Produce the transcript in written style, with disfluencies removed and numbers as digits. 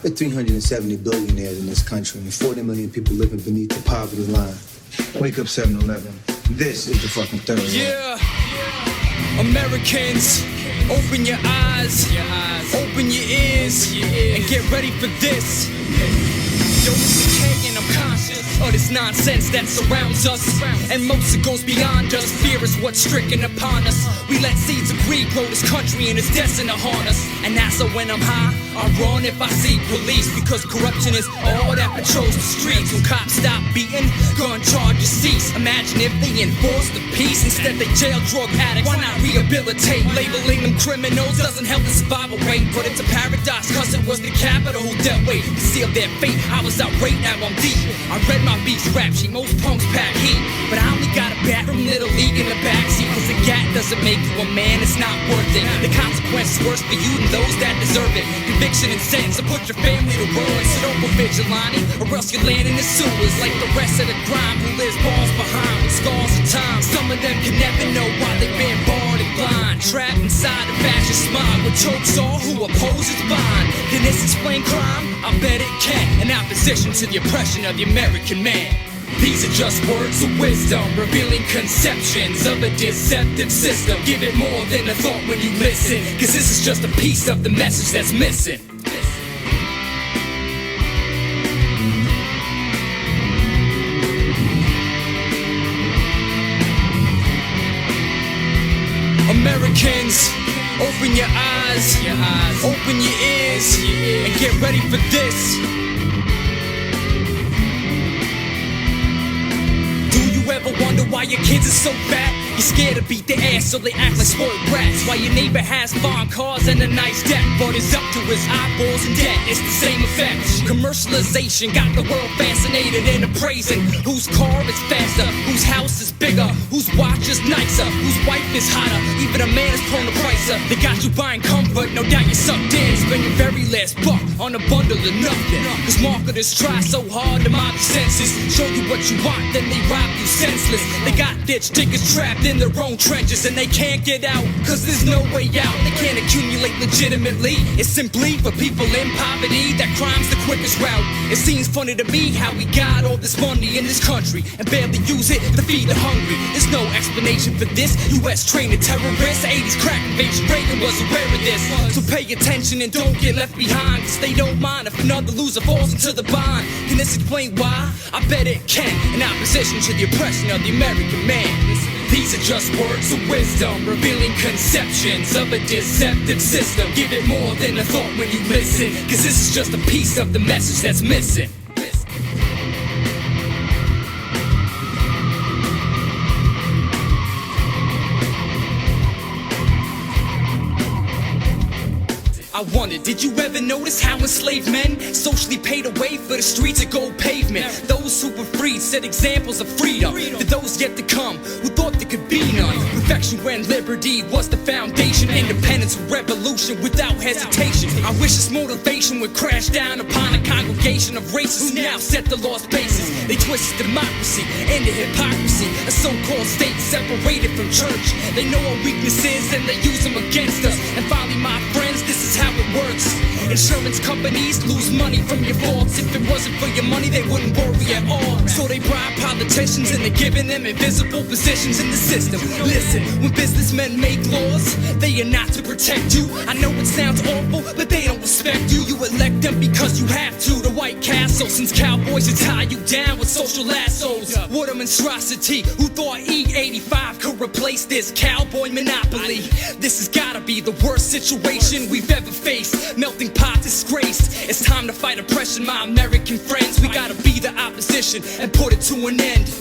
There are 370 billionaires in this country and 40 million people living beneath the poverty line. Wake up 7-Eleven. This is the fucking third one. Yeah. Americans, open your eyes, open your ears, and get ready for this. Yo, it's K and I'm conscious of this nonsense that surrounds us, and most it goes beyond us. Fear is what's stricken upon us. We let seeds of greed grow this country and it's destined to harm us. And that's so when I'm high, I run if I see police, because corruption is all that patrols the streets. When cops stop beating, gun charges cease. Imagine if they enforced the peace, instead they jail drug addicts. Why not rehabilitate? Labeling them criminals doesn't help the survival rate, but it's a paradox, cause it was the capital who dealt weight to seal their fate. I was outraged, now I'm deep. I read my beats rap sheet, most punks pack heat, but I only got a bat from Little League in the backseat, cause a gat doesn't make you a man, it's not worth it. The consequence is worse for you than those that deserve it. Conviction and sentence will put your family to ruin. So don't go vigilante, or else you land in the sewers like the rest of the crime who lives balls behind with scars of time. Some of them can never know why they've been born and blind, trapped inside the fascist mind with chokes all who opposes bind. Can this explain crime? I bet it can, in opposition to the oppression of the American man. These are just words of wisdom, revealing conceptions of a deceptive system. Give it more than a thought when you listen, cause this is just a piece of the message that's missing. Americans, open your eyes, open your ears, and get ready for this. Ever wonder why your kids are so fat? You're scared to beat their ass, so they act like spoiled brats. While your neighbor has farm cars and a nice deck, but is up to his eyeballs in debt. It's the same effect. Commercialization got the world fascinated and appraising whose car is faster, whose house is bigger, whose watch is nicer, whose wife is hotter. Even a man is prone to price her. They got you buying comfort, no doubt you sucked in. Spend your very last buck on a bundle of nothing. Cause marketers try so hard to mob your senses, show you what you want, then they rob you senseless. They got ditch diggers trapped in their own trenches and they can't get out, cause there's no way out. They can't accumulate legitimately. It's simply for people in poverty that crime's the quickest route. It seems funny to me how we got all this money in this country and barely use it to feed the hungry. There's no explanation for this. US trained a terrorist, 80s crack invasion, Reagan was aware of this. So pay attention and don't get left behind, cause they don't mind if another loser falls into the bind. Can this explain why? I bet it can, in opposition to the oppression of the American man. These are just words of wisdom, revealing conceptions of a deceptive system. Give it more than a thought when you listen, cause this is just a piece of the message that's missing. I wonder, did you ever notice how enslaved men socially paid away for the streets of gold pavement? Those who were freed set examples of freedom to those yet to come who thought there could be none. Perfection when liberty was the foundation, independence and revolution without hesitation. I wish this motivation would crash down upon a congregation of racists who now set the law's basis. They twisted democracy into hypocrisy, a so-called state separated from church. They know our weaknesses and they use them against us. And finally, my friends, this is how it works. Insurance companies lose money from your faults. If it wasn't for your money, they wouldn't worry at all. So they bribe politicians and they're giving them invisible positions in the system. Listen, when businessmen make laws, they are not to protect you. I know it sounds awful, but they don't respect you. You elect them because you have to. The White Castle, since cowboys to tie you down with social lassos. What a monstrosity. Who thought E85 could replace this cowboy monopoly? This has gotta be the worst situation we've ever faced. Melting pot disgraced. It's time to fight oppression, my American friends. We gotta be the opposition and put it to an end.